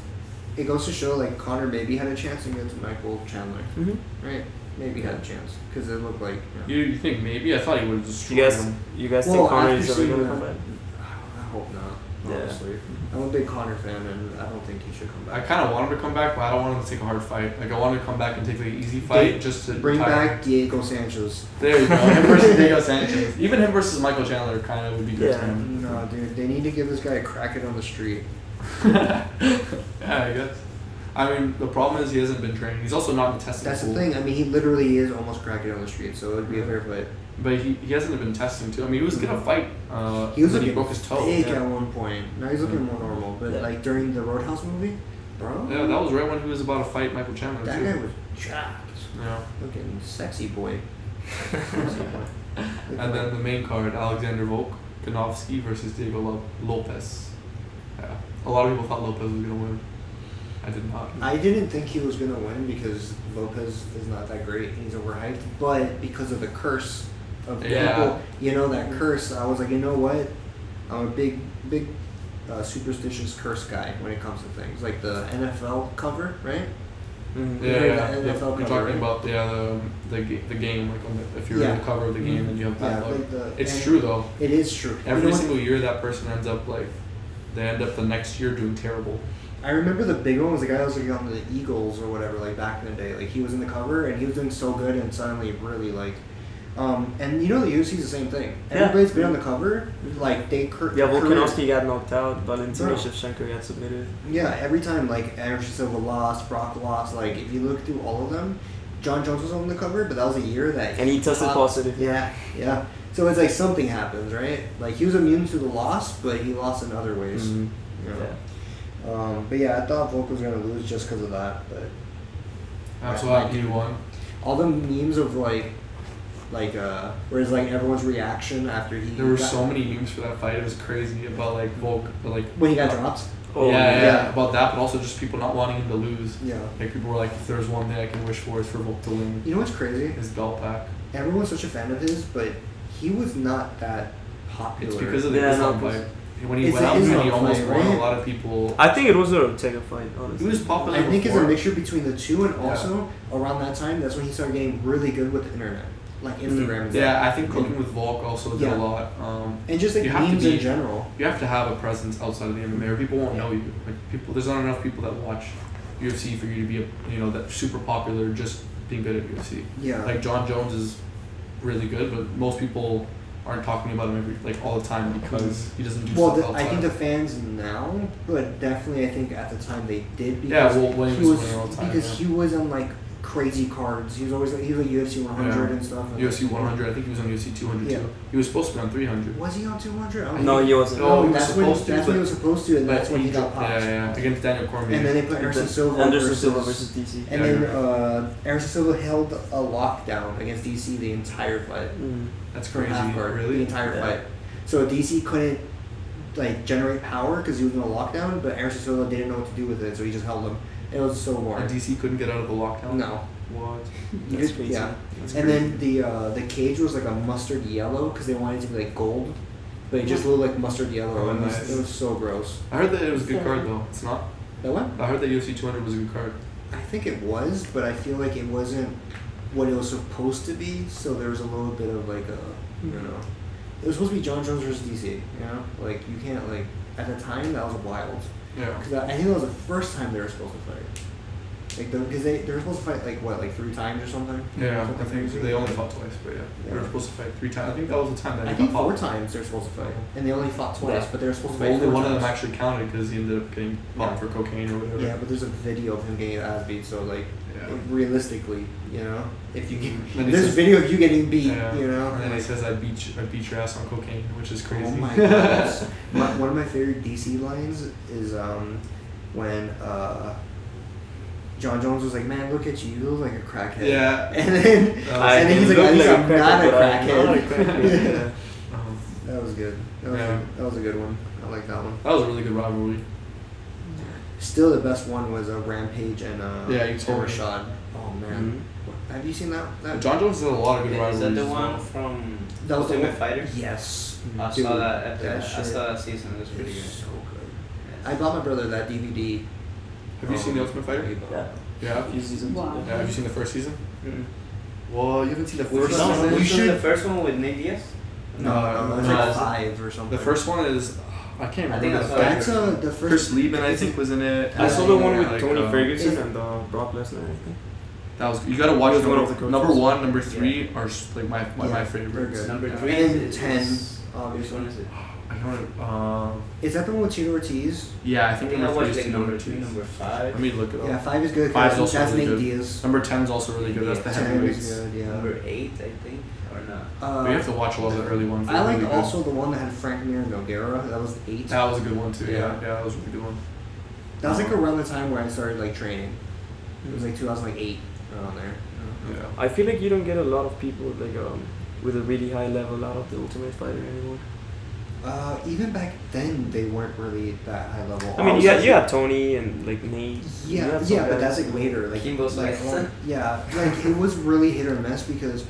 it goes to show like Connor maybe had a chance against Michael Chandler, Mm-hmm. right? Maybe had a chance because it looked like. You think maybe? I thought he would have destroyed You guys, him. you guys Well, think Connor after is ever seeing gonna that- come back? I hope not. Yeah. Honestly, I'm a big Connor fan, and I don't think he should come I back. kind of want him to come back, but I don't want him to take a hard fight. Like I want him to come back and take like an easy fight just to Bring retire. back Diego Sanchez. There you go. Him versus Diego Sanchez. Even him versus Michael Chandler kind of would be good Yeah. for him. No, dude, they need to give this guy a crack it on the street. Yeah, I guess. I mean, the problem is he hasn't been training. He's also not in testing That's the pool. thing. I mean, he literally is almost cracking on the street, so it would be a fair fight. But he hasn't been testing too. I mean, he was gonna fight. He was then he looking broke his toe. big Yeah. at one point. Now he's looking more normal, but Yeah. like during the Roadhouse movie, bro, Yeah, that was right when he was about to fight Michael Chandler that too. guy was jacked, Yeah. looking sexy boy. Sexy boy. And then the main card, Alexander Volk, Volkanovski versus Diego Lopez. Yeah, a lot of people thought Lopez was gonna win. I did not. I didn't think he was gonna win because Lopez is not that great. He's overhyped, but because of the curse of people, you know, that curse. I was like, you know what? I'm a big superstitious curse guy when it comes to things like the NFL cover, right? Mm-hmm. Yeah, Yeah, yeah. NFL You're cover, talking right? about the game, like if you're Yeah. in the cover of the game and you have bad luck. It's and true though. It is true. Every You know what? single year that person ends up they end up the next year doing terrible. I remember the big one was the guy that was like on the Eagles or whatever, like back in the day. Like he was in the cover and he was doing so good, and suddenly really and you know the UFC is the same thing. Yeah. Everybody's been on the cover, like they Volkanovski got knocked out. Valentina Bro. Shevchenko got submitted. Yeah, every time like Anderson Silva lost, Brock lost. Like if you look through all of them, John Jones was on the cover, but that was a year that And he tested positive. Yeah, yeah. So it's like something happens, right? Like he was immune to the loss, but he lost in other ways. Mhm. You know? Yeah. But yeah, I thought Volk was gonna lose just because of that. But I'm so happy he won. all the memes of whereas like everyone's reaction after he There were got- so many memes for that fight. It was crazy about like Volk, when he got dropped. Oh, yeah, about that, but also just people not wanting him to lose. Yeah. Like people were like, if there's one thing I can wish for, is for Volk to win You know what's crazy? his belt back. Everyone's such a fan of his, but he was not that popular. It's because of the Yeah, Islam no, fight. When he It's went the out and Islam he almost fight, won, right? a lot of people. I think it was a Ortega fight, He honestly. was popular. I think it's before. a mixture between the two, and Yeah. also around that time, that's when he started getting really good with the internet, like Instagram and stuff. Yeah, I think cooking with Volk also did Yeah. a lot. And just like You have to memes be- in general. You have to have a presence outside of the MMA, or people won't know you. Like people, there's not enough people that watch UFC for you to be that super popular just being good at UFC. Yeah. Like John Jones is really good, but most people aren't talking about him all the time because he doesn't do Well, stuff outside. I think the fans now, but definitely I think at the time they did because Yeah, well, Williams he was winning all the time, because yeah. he was on like crazy cards. He was always he was like UFC 100 Yeah. and stuff. And UFC 100. I think he was on UFC 200 Yeah. too. He was supposed to be on 300. Was he on 200? I don't No, think- he wasn't. No, he was that's supposed to, That's when he but- was supposed to, and But that's when he got dropped- popped. Yeah, against Daniel Cormier. And then they put Anderson Silva Anderson Silva versus DC. And Yeah, then Anderson Silva held a lockdown against DC the entire fight. Mm. That's From crazy. half guard, Really? the entire Yeah. fight. So DC couldn't like generate power because he was in a lockdown, but Anderson Silva didn't know what to do with it, so he just held him. It was so boring. And DC couldn't get out of the lockdown. No. What? You That's just- crazy. Yeah. That's And crazy. then the cage was like a mustard yellow because they wanted it to be like gold, but it just looked like mustard yellow. Oh, and nice. it was so gross. I heard that it was a good card though. It's not. That what? I heard that UFC 200 was a good card. I think it was, but I feel like it wasn't what it was supposed to be. So there was a little bit of like it was supposed to be John Jones versus DC. You know, like you can't like at the time that was wild. Yeah. Because I think that was the first time they were supposed to fight. Like because they were supposed to fight like 3 times or something. Yeah, I Something think crazy. they only fought twice, but yeah. They were Yeah. supposed to fight 3 times. I think that was the time that I he think got 4 popped. times they're supposed to fight, and they only fought twice, Yeah. but they were supposed to fight. Only 4 one of them times. actually counted because he ended up getting popped Yeah. for cocaine or whatever. Yeah, but there's a video of him getting his ass beat, so like Yeah. realistically, if you get Then he there's a says- video of you getting beat, Yeah. you know. And then he says, I beat your ass on cocaine, which is crazy. Oh my god! One of my favorite DC lines is when John Jones was like, "Man, look at you! You look like a crackhead." Yeah. And then I and then he's like, look "At least like a I'm not a crackhead, but I'm crackhead." not a crackhead, yeah. That was good. Yeah. That was a good one. I like that one. That was a really good rivalry. Still, the best one was Rampage and Yeah, you told me. Rashad. Oh man, have you seen that? John Jones has a lot of good Is rivalries. that the as well. one from That was the Ultimate one- Fighter? Yes. I Dude, saw that. that I shit saw that season. It was pretty is good. so good. I bought my brother that DVD. Have you seen The Ultimate Fighter? Yeah. Yeah. A few seasons. Wow. Yeah, have you seen the first season? Mm-mm. Well, you haven't seen the Which first one? season? Which should- was the first one with Nick Diaz? No, it was no, like it's- 5 or something. The first one is I can't I remember think the that's fighter. what That's the Chris first. Lieben, I think, was in it. I saw the one with Like, Tony Ferguson is- and Brock Lesnar, I think. That was you gotta watch He was one number, of the coaches. number 1, number 3 are like my Yeah, favorites. they're good. Number Yeah. 3 And is 10, Which obviously. one is it? I don't Is that the one with Tito Ortiz? yeah, I I think think I number 3 watched is like number 2. 2, number 5. Let me look it up. Yeah, 5 is good. 5 is also that's really Nate good. Diaz. Number 10 is also really good. That's the 10 is heavyweights. good, yeah. Number 8, I think, or not. But you have to watch a lot of the early ones. I They're liked really good. also the one that had Frank Mir and Nogueira. That was 8. That was a good one too. Yeah, Yeah. yeah, that was a really good one. That was like around the time where I started like training. It was like 2008 around there. Yeah. I feel like you don't get a lot of people like with a really high level out of the Ultimate Fighter anymore. Even back then, they weren't really that high level. I mean, you had Tony and like Nate. You Yeah, had some yeah, but guys. that's like later. Like, Kimbo's like like- yeah, like it was really hit or miss because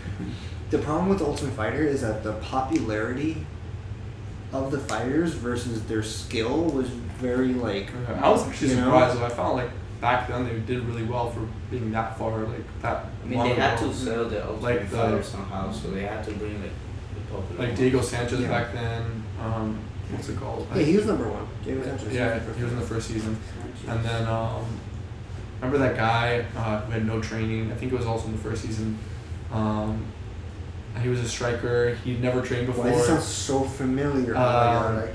the problem with the Ultimate Fighter is that the popularity of the fighters versus their skill was very like. I was actually You know? surprised though. I found like back then they did really well for being that far, like that. I mean, long they had ago. to sell the Ultimate Like the- Fighter somehow, so they had to bring like the popular. Like Diego Sanchez Yeah. back then. What's it called? Yeah, he was number one. Diego Sanchez. Yeah, he was in the first season. And then remember that guy who had no training? I think it was also in the first season. He was a striker. He'd never trained before. Why does it sound so familiar? Like,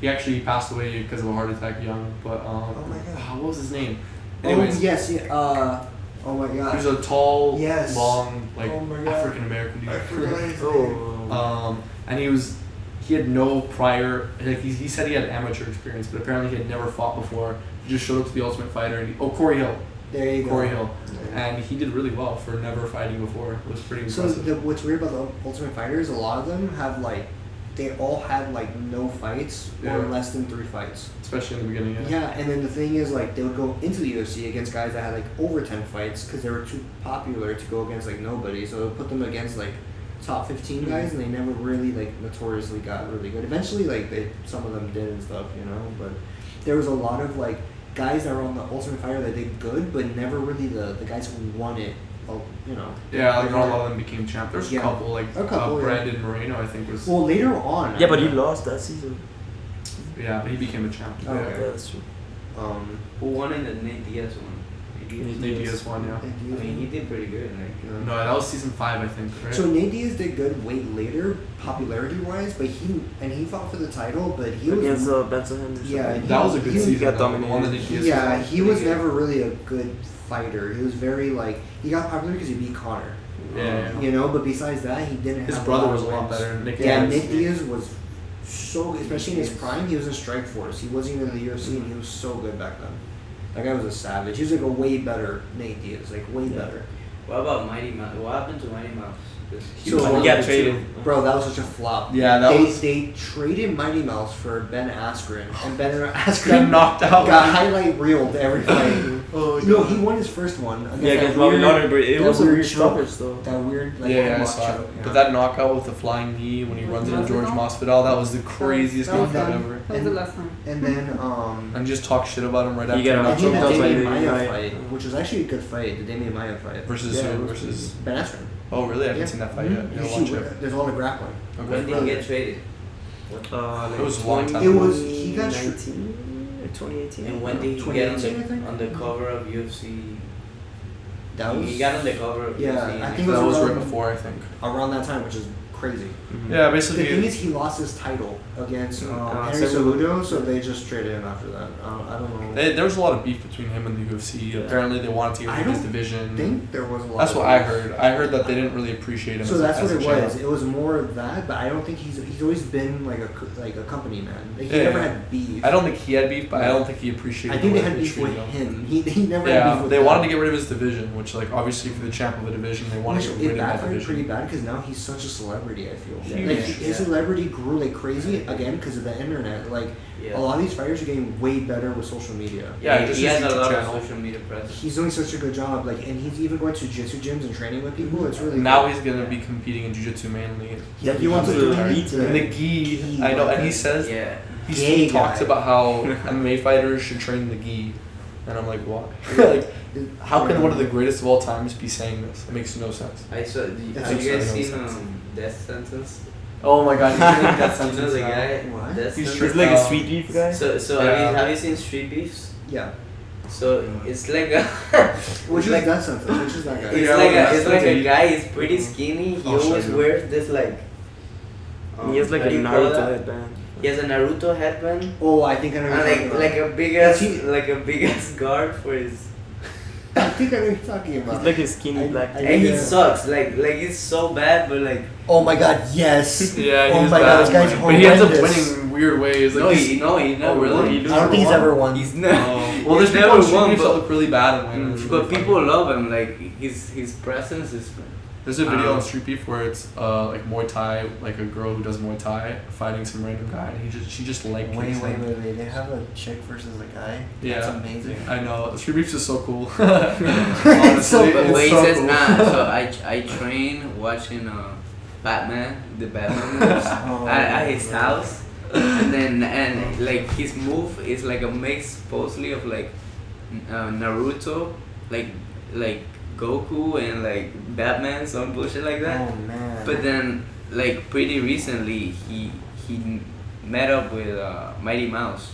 He actually passed away because of a heart attack young. But oh my god. what was his name? Oh Anyways, yes, yeah. Oh my he god. was a tall, Yes. long, like Oh my God. African American I dude. forgot his name. Oh. And he had no prior, like he said he had amateur experience, but apparently he had never fought before. He just showed up to the Ultimate Fighter and Corey Hill. There you go. Corey Hill. Yeah. And he did really well for never fighting before. It was pretty So impressive. what's weird about the Ultimate Fighter is a lot of them have like, they all had like no fights or Yeah. less than 3 fights. Especially in the beginning, yeah. Yeah, and then the thing is like they would go into the UFC against guys that had like over 10 fights because they were too popular to go against like nobody. So they would put them against like top 15 guys, and they never really like notoriously got really good. Eventually, like some of them did and stuff, you know. But there was a lot of like guys that were on the Ultimate Fighter that did good, but never really the guys who won it. You know. Yeah, like They not a were- lot of them became champ. There's Yeah. a couple, like A couple, yeah. Brandon Moreno, I think was. Well, later on. Yeah, but he lost that season. Yeah, but he became a champ. Oh, Yeah, okay. that's true. Who won in the Nate Diaz one? Nate Diaz won, yeah. I mean, he did pretty good. Like, No, that was season 5, I think, right? So Nate Diaz did good way later, popularity wise, but he fought for the title, but he Against was Benson Henderson. Yeah, that was a good he- season. he got though, the dominated. one that Nate Diaz yeah was he was pretty good. never really a good fighter. He was very like he got popular because he beat Connor. Yeah. You know, but besides that, he didn't. His have brother a lot was of a lot wins. better. Nick Yeah, Diaz. Nick Diaz was so, especially in his prime, he was in Strike Force. He wasn't even in the UFC, and he was so good back then. That guy was a savage. He was like a way better Nate Diaz, like way better. what about Mighty Mouse? What happened to Mighty Mouse? He So was one he of got the traded. two. Bro, that was such a flop. Yeah, that they, was- They traded Mighty Mouse for Ben Askren, and Ben Got Askren knocked out. got highlight reeled every fight. Oh, No, God. he won his first one. Yeah, against Bobby Lauder, but it that was a weird weird choke. stoppage though. That weird, like, Yeah, I mock saw it. choke, yeah. But that knockout with the flying knee when he runs into George Masvidal, that was the craziest That was knockout done. ever. That was the last time. And then, And just talk shit about him right You after. get he him and knocked then him the choked out. by Damian the Maia guy. fight, which was actually a good fight, the Damian Maia fight. Versus Yeah, who? it was Versus. Ben Askren. Oh, really? I haven't Yeah. seen that fight yet. You Gotta see, watch it. there's all the grappling. When Okay. did he get traded? Like It was a long time It ago. was, he got 2019 or 2018. And when did he get on 2018, I think? on the cover of UFC? that was He got on the cover of Yeah, UFC. I and think That was around- right before, I think. around that time, which is crazy. Mhm. Yeah, The basically. thing is, he lost his title against Henry Cejudo. Cejudo, so they just traded him after that. I don't know. There was a lot of beef between him and the UFC. Yeah. Apparently, they wanted to I get his don't division. think there was a lot. That's of what I beef. heard. I heard that they didn't really appreciate him. So as that's a, what as it a champ. was. It was more of that, but I don't think he's always been like a company man. Like, he Yeah, never yeah. had beef. I don't think he had beef, but I don't think he appreciated. I think the they way had beef with treated him. He never had Yeah, beef with they them. wanted to get rid of his division, which, like, obviously for the champ of a division, they wanted Which to get it rid of that backfired pretty division. bad because now he's such a celebrity. I feel Huge. like his Yeah. celebrity grew like crazy again because of the internet. Like Yeah. a lot of these fighters are getting way better with social media. Yeah, he, just he his has a YouTube lot channel. of social media presence. He's doing such a good job. Like, and he's even going to jiu-jitsu gyms and training with people. It's really Now good. he's gonna be competing in jiu-jitsu mainly. Yeah, he wants to do beat And the it. gi, I know, and he says Yeah. Gay he talks guy. about how MMA fighters should train the gi, and I'm like, why? Like, how can one of the greatest of all times be saying this? It makes no sense. I saw. Have you That's guys absurd. seen Death Sentence? Oh my god, he's getting that You know sentence the now. guy. What? Death He's Sentence? He's like a street beef guy. So Yeah. have you seen Street Beefs? Yeah. So it's like a. Which is like that sentence? Which is that guy? It's Yeah, like well, it's that's like a the- guy. He's pretty skinny. He I'll show always you. wears this like. He has like a how do you call Naruto that? headband. He has a Naruto headband. Oh, I think I know. And what you're talking about. like a big ass guard for his. I think I know what you're talking about. He's like a skinny black dude. And he Yeah. sucks. Like he's so bad, but like. Oh my god, yes. Yeah, Oh he's my bad. god, this guy's But he ends up horrendous. winning in weird ways. Like No, he's- he never really? won. He I don't think he's ever won. He's never. well, there's he's people never who won, that but look really bad and win. It's but really people funny. love him. Like his presence is There's a video on Street Beef where it's like Muay Thai, like a girl who does Muay Thai fighting some random guy, and she just like Wait. kicks him. They have a chick versus a guy. Yeah, That's amazing. I know. Street Beef's is so cool. It's so Honestly, cool. But wait, he so says cool. nah. So I train watching Batman, the Batman moves at his house, and like his move is like a mix supposedly of like Naruto, like Goku and like Batman, some bullshit like that. Oh man. But then like pretty recently he met up with Mighty Mouse.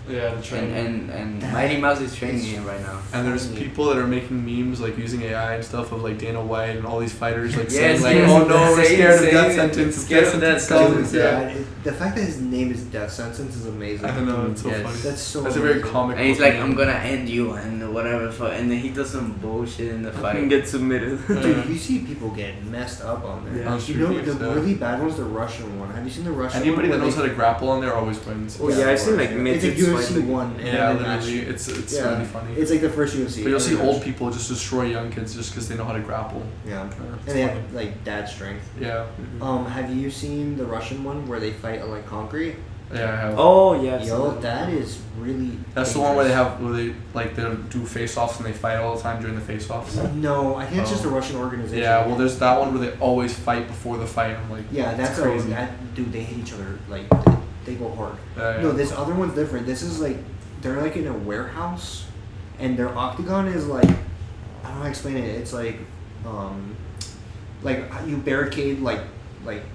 Yeah, the training. And Mighty Mouse is training him right now. And there's people that are making memes like using AI and stuff of like Dana White and all these fighters like Yes, saying like, yes, oh no, we're saying- scared of saying death it, sentence. scared of death sentence, Yeah. The fact that his name is Death Sentence is amazing. I don't know, it's so Yes. funny. That's so. That's a very amazing. comic. And he's book like, name. I'm gonna end you and whatever. And then he does some bullshit in the Fucking fight. get submitted. Dude, you see people get messed up on there. Yeah. On You Street know, Beef, the yeah. really bad one's the Russian one. Have you seen the Russian Anybody one? that knows how to grapple on there always wins. Oh yeah, I've seen like It's a midgets UFC fight. Like, one. and Yeah, then they match. literally, it's Yeah. really funny. It's like the first UFC. But you'll see ever old match. people just destroy young kids just because they know how to grapple. Yeah. It's And they funny. have like dad strength. Yeah, Have you seen the Russian one where they fight on like concrete? yeah, I have. Oh yeah. I've seen Yo, that. that is really. That's the one where they do face-offs and they fight all the time during the face-offs. No, I think it's just a Oh. Russian organization. Yeah, well, there's that one where they always fight before the fight. I'm like, Yeah, that's crazy. dude, they hit each other like they go hard. Yeah. No, this other one's different. This is like they're like in a warehouse, and their octagon is like I don't know how to explain it. It's like you barricade like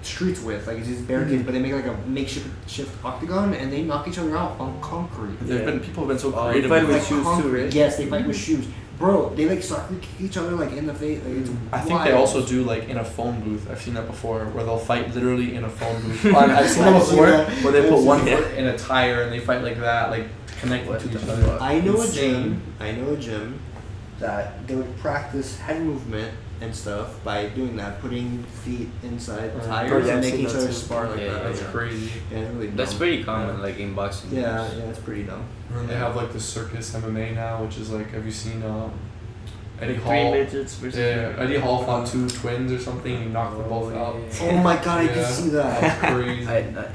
streets with like it's these barricades, but they make like a makeshift octagon, and they knock each other out on concrete. There's Yeah. been people have been so Oh, creative. they fight with with it. shoes too, concrete. right? Yes, they fight with shoes, bro. They like soccer kick each other like in the face. Like, it's I think they wild. also do like in a phone booth. I've seen that before, where they'll fight literally in a phone booth. I've seen that I've seen before, that. where they I've put seen one that. foot in a tire and they fight like that, like connected What to each the other. fuck? I know Insane. a gym that they would practice head movement and stuff by doing that, putting feet inside Oh, tires yeah, and I've seen making each that other too. spar like Yeah, that. That's yeah. crazy. Yeah, it's really dumb. That's pretty common, like in boxing. Yeah, it's pretty dumb. And then they have like the circus MMA now, which is like, have you seen Eddie Three Hall? midgets versus. Yeah, Eddie Hall fought two twins or something. And he knocked them both out. Oh my god, I Yeah. can see that. That's crazy.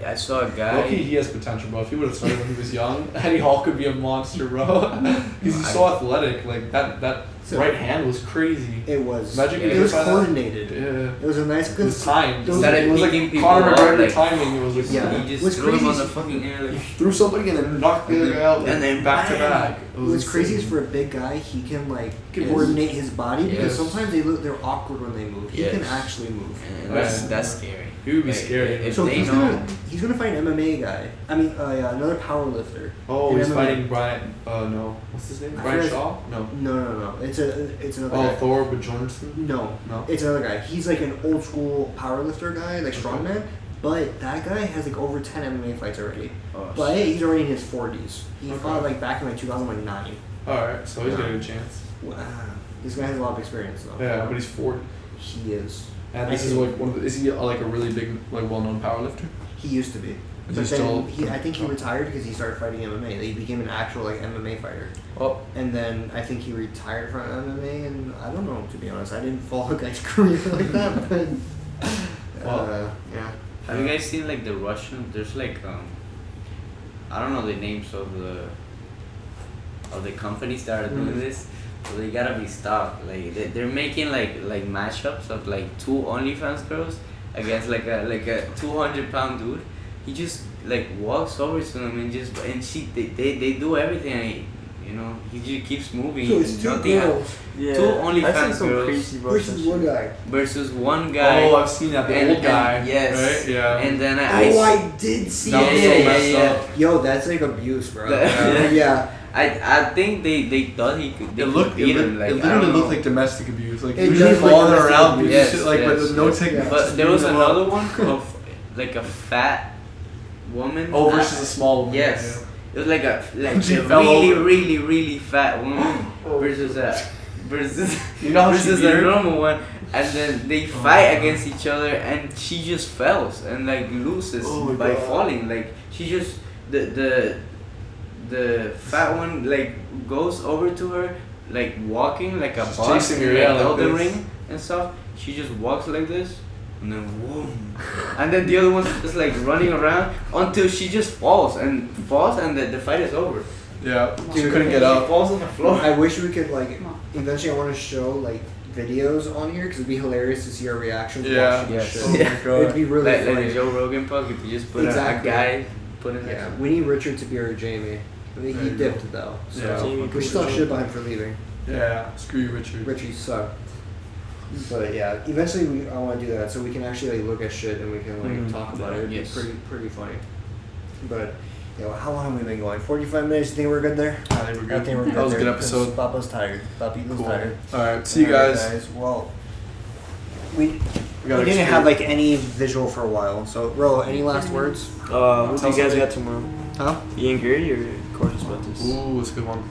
I saw a guy. Loki, he has potential, bro. If he would have started when he was young, Eddie Hall could be a monster, bro. Because he's so athletic. Like that So- right hand was crazy. It was. Imagine getting it was hit by that. coordinated. Yeah. It was a nice It good. was timed. Those- Started It was like picking people Conor up, McGregor like- timing. It was like Yeah. He just What's threw him crazy on the is- fucking air like. threw somebody and then knocked the other guy out. And then back to bam. back. It was What's crazy is insane. for a big guy, he can like Yes. coordinate his body because Yes. sometimes they're awkward when they move. He can Yes. actually move. And that's scary. He would be Like, scary. If So they he's know. gonna fight an MMA guy. I mean, another power lifter. Oh, in he's MMA. fighting Brian. No, what's his name? I Brian forget- Shaw? No. No. It's another Oh, guy. Thor with Jorgensen. No, No. it's another guy. He's like an old school powerlifter guy, like strongman. But that guy has like over 10 MMA fights already. Oh, But he's already in his 40s. He Okay. fought like back in like 2009. All right, so he's got a good chance. Wow. This guy has a lot of experience though. Yeah, but he's 40. He is. And this is like one of the, is he like a really big, like well-known powerlifter? He used to be. Is But he then still? I think he retired because he started fighting MMA. He became an actual like MMA fighter. Oh, And then I think he retired from MMA, and I don't know, to be honest. I didn't follow a guy's career like that, but Well. yeah. Have you guys seen like the Russian? There's like I don't know the names of the companies that are doing this. So they gotta be stopped. Like they're making like matchups of like two OnlyFans girls against like a 200-pound dude. He just like walks over to them and they do everything. You know, he just keeps moving. So it's two Nothing girls Yeah. Two OnlyFans I've seen some girls crazy versus Russian one shit. guy. versus one guy. oh, I've seen that. The and- old guy. and- yes. Right? Yeah. And then Oh, I did see That was Yeah, so yeah, messed yeah, up. Yo, that's like abuse, bro. Yeah. Yeah. I think they thought he could. They It looked. could beat It, him. Like, it I literally don't looked know. like domestic abuse. Like It he was just does look falling domestic around, abuse. doing Yes, shit, like yes, but no yes. technique. But just there was beating them up. another one of like a fat woman. Oh, versus a small woman. Yes. It was like a She a fell really over. really fat woman versus You know how she versus beat a her? normal one, and then they fight against each other, and she just falls and like loses Oh my by God. falling. Like she just the fat one like goes over to her like walking like a She's boss chasing in her, like yeah, like Elden this. Ring, and stuff, she just walks like this, and then boom, and then the other one's just like running around until she just falls, and the fight is over. Yeah, she Dude, couldn't get she up. falls on the floor. I wish we could like. Come on. Eventually, I want to show like videos on here because it'd be hilarious to see our reactions. Yeah. Watching Yes. the Oh show. my god. It'd be really Like funny. the Joe Rogan pug, if you just put Exactly. a guy putting Yeah, we need Richard to be our Jamie. I mean, There he you dipped though, so Yeah. Jamie we should talk Cooper. shit about him for leaving. Yeah, screw you, Richard. Richie sucked. But yeah, eventually I want to do that so we can actually like look at shit and we can like Mhm. talk about it. It'd Yes. be pretty funny. But how long have we been going? 45 minutes. You think we're good there? I think we're good. I think we're good. That was a there good 'cause episode. Papa's tired. Papi's Cool. tired. Alright, see you Alright, guys. Well, we We we gotta didn't explain. have like any visual for a while. So, Ro, any last words? Who do Tell you guys somebody. got tomorrow? Huh? Ian Gary or Cortes Buttons? Ooh, it's a good one.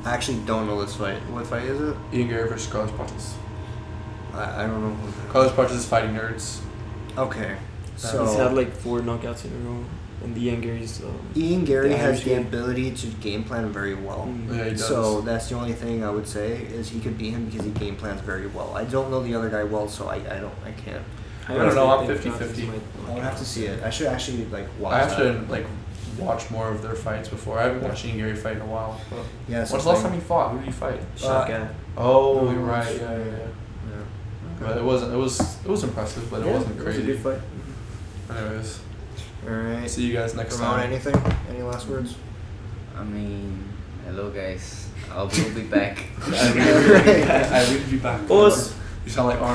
I actually don't know this fight. What fight is it? Ian Gary versus Carlos Pontes. I don't know. Who Carlos Pontes is fighting nerds. Okay. So He's had like 4 knockouts in a row, and Ian Gary's. Ian Gary the has Irish the guy. ability to game plan very well. Mm. Yeah, he does. So that's the only thing I would say is he could beat him because he game plans very well. I don't know the other guy well, so I can't. I don't know, I'm honestly think 50-50. Pontes might I would have to see it. I should actually like watch. I have that. to like watch more of their fights before. I haven't watched Ian Gary fight in a while. But Yeah. when's the last time he fought? Who did he fight? Shot guy. Oh, you're right. Yeah, yeah, yeah. Yeah. But it wasn't. It was impressive, but it wasn't It was a crazy. good fight. Anyways, All right. see you guys next Ramon, time. anything? Any last words? I mean, hello guys. We'll be back. I will be back. Boss. You sound like Arnold.